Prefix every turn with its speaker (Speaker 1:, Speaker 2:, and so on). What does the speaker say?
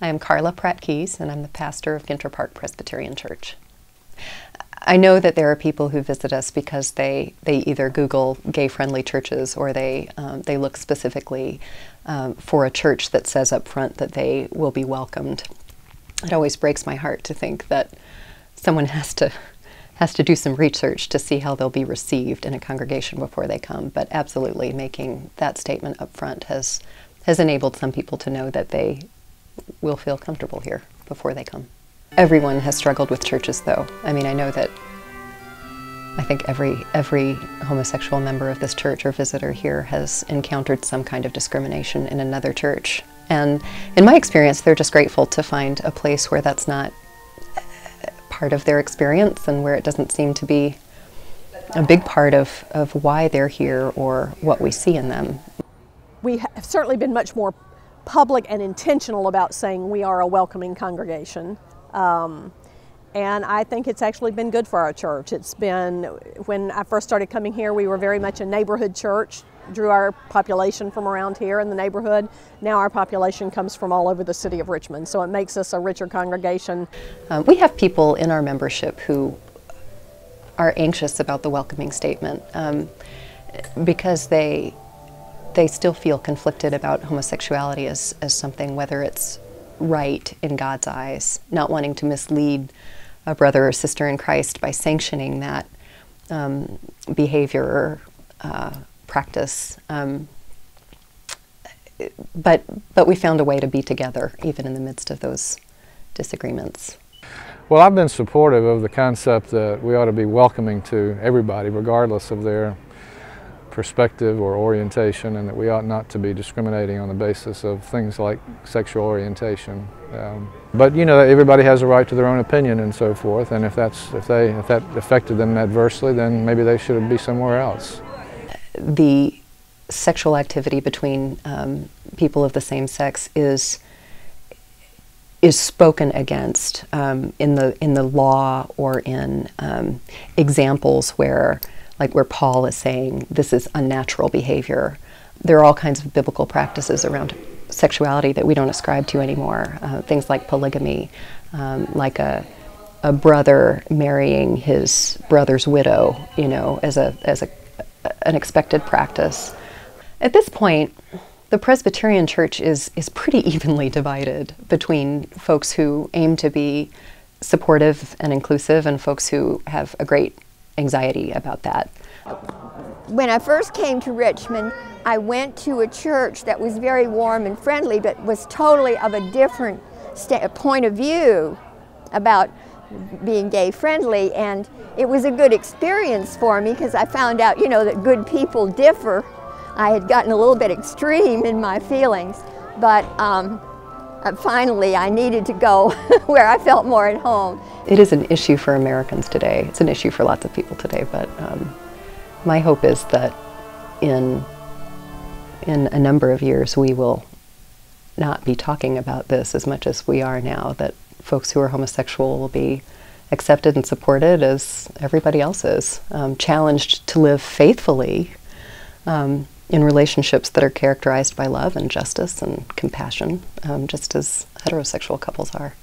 Speaker 1: I am Carla Pratt-Keys, and I'm the pastor of Ginter Park Presbyterian Church. I know that there are people who visit us because they either Google gay-friendly churches or they look specifically for a church that says up front that they will be welcomed. It always breaks my heart to think that someone has to do some research to see how they'll be received in a congregation before they come. But absolutely, making that statement up front has enabled some people to know that they will feel comfortable here before they come. Everyone has struggled with churches, though. I mean, I know that I think every homosexual member of this church or visitor here has encountered some kind of discrimination in another church. And in my experience, they're just grateful to find a place where that's not part of their experience and where it doesn't seem to be a big part of why they're here or what we see in them.
Speaker 2: We have certainly been much more public and intentional about saying we are a welcoming congregation. And I think it's actually been good for our church. It's been, when I first started coming here, we were very much a neighborhood church, drew our population from around here in the neighborhood. Now our population comes from all over the city of Richmond, so it makes us a richer congregation.
Speaker 1: We have people in our membership who are anxious about the welcoming statement because they still feel conflicted about homosexuality as something, whether it's right in God's eyes, not wanting to mislead a brother or sister in Christ by sanctioning that behavior or practice. But we found a way to be together, even in the midst of those disagreements.
Speaker 3: Well, I've been supportive of the concept that we ought to be welcoming to everybody, regardless of their perspective or orientation, and that we ought not to be discriminating on the basis of things like sexual orientation. But you know, everybody has a right to their own opinion and so forth, and if that affected them adversely, then maybe they should be somewhere else.
Speaker 1: The sexual activity between people of the same sex is spoken against in the law or in examples where Paul is saying this is unnatural behavior. There are all kinds of biblical practices around sexuality that we don't ascribe to anymore. Things like polygamy, like a brother marrying his brother's widow, you know, as an expected practice. At this point, the Presbyterian Church is pretty evenly divided between folks who aim to be supportive and inclusive and folks who have a great anxiety about that.
Speaker 4: When I first came to Richmond, I went to a church that was very warm and friendly, but was totally of a different point of view about being gay friendly, and it was a good experience for me because I found out, you know, that good people differ. I had gotten a little bit extreme in my feelings, but finally I needed to go where I felt more at home.
Speaker 1: It is an issue for Americans today. It's an issue for lots of people today, but my hope is that in a number of years we will not be talking about this as much as we are now, that folks who are homosexual will be accepted and supported as everybody else is, challenged to live faithfully in relationships that are characterized by love and justice and compassion, just as heterosexual couples are.